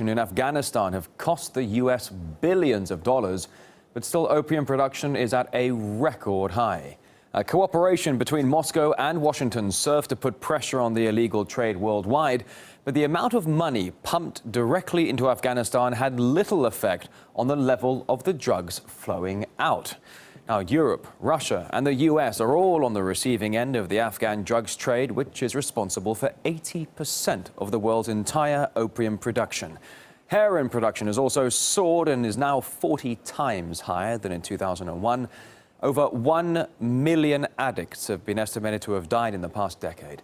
production in Afghanistan have cost the U.S. billions of dollars, but still opium production is at a record high. Cooperation between Moscow and Washington served to put pressure on the illegal trade worldwide, but the amount of money pumped directly into Afghanistan had little effect on the level of the drugs flowing out. Now, Europe, Russia and the U.S. are all on the receiving end of the Afghan drugs trade, which is responsible for 80% of the world's entire opium production. Heroin production has also soared and is now 40 times higher than in 2001. Over 1 million addicts have been estimated to have died in the past decade.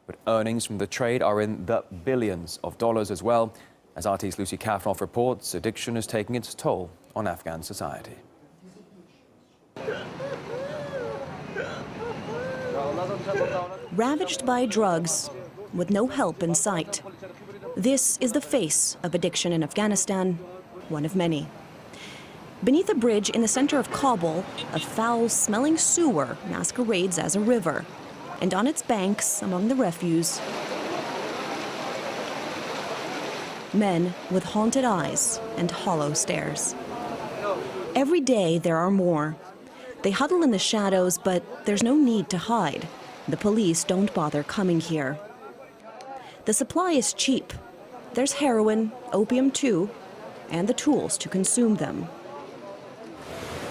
But earnings from the trade are in the billions of dollars as well. As RT's Lucy Kafnoff reports, addiction is taking its toll on Afghan society. Ravaged by drugs, with no help in sight. This is the face of addiction in Afghanistan, one of many. Beneath a bridge in the center of Kabul, a foul-smelling sewer masquerades as a river. And on its banks, among the refuse, men with haunted eyes and hollow stares. Every day there are more. They huddle in the shadows, but there's no need to hide. The police don't bother coming here. The supply is cheap. There's heroin, opium too, and the tools to consume them.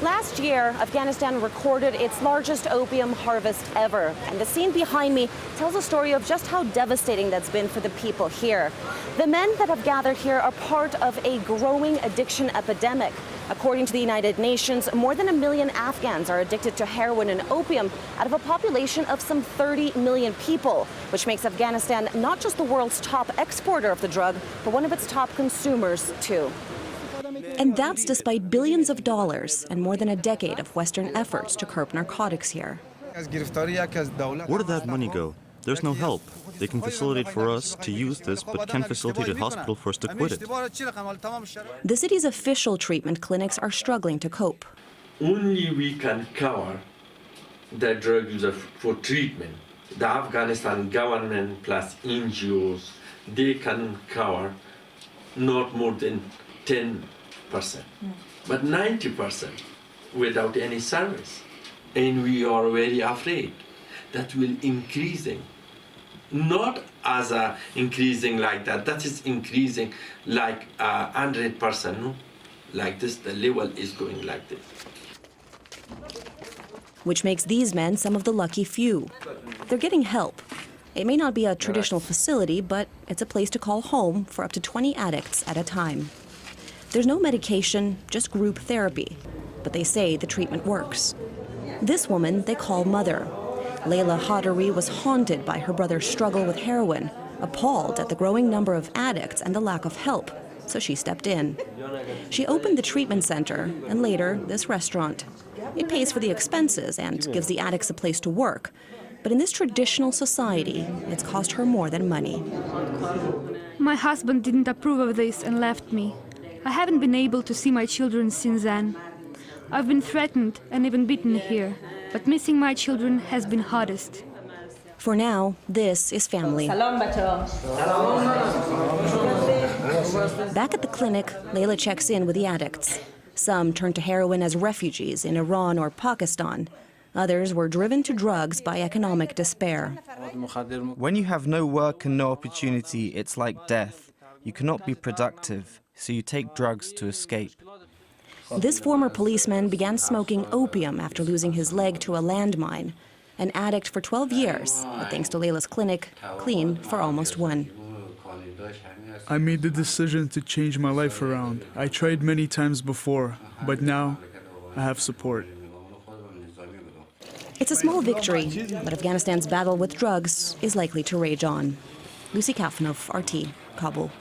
Last year, Afghanistan recorded its largest opium harvest ever. And the scene behind me tells a story of just how devastating that's been for the people here. The men that have gathered here are part of a growing addiction epidemic. According to the United Nations, more than 1 million Afghans are addicted to heroin and opium out of a population of some 30 million people, which makes Afghanistan not just the world's top exporter of the drug, but one of its top consumers, too. And that's despite billions of dollars and more than a decade of Western efforts to curb narcotics here. Where did that money go? There's no help. They can facilitate for us to use this, but can't facilitate a hospital for us to quit it. The city's official treatment clinics are struggling to cope. Only we can cover the drug user for treatment. The Afghanistan government plus NGOs, they can cover not more than 10%, but 90% without any service. And we are very afraid that will increasing, not as a increasing like that, that is increasing like 100%, no? Like this, the level is going like this. Which makes these men some of the lucky few. They're getting help. It may not be a traditional facility, but it's a place to call home for up to 20 addicts at a time. There's no medication, just group therapy, but they say the treatment works. This woman they call Mother. Layla Hadari was haunted by her brother's struggle with heroin, appalled at the growing number of addicts and the lack of help, so she stepped in. She opened the treatment center and later this restaurant. It pays for the expenses and gives the addicts a place to work. But in this traditional society, it's cost her more than money. My husband didn't approve of this and left me. I haven't been able to see my children since then. I've been threatened and even beaten here, but missing my children has been hardest. For now, this is family. Back at the clinic, Layla checks in with the addicts. Some turned to heroin as refugees in Iran or Pakistan. Others were driven to drugs by economic despair. When you have no work and no opportunity, it's like death. You cannot be productive, so you take drugs to escape. This former policeman began smoking opium after losing his leg to a landmine. An addict for 12 years, but thanks to Layla's clinic, clean for almost 1. I made the decision to change my life around. I tried many times before, but now I have support. It's a small victory, but Afghanistan's battle with drugs is likely to rage on. Lucy Kafnoff, RT, Kabul.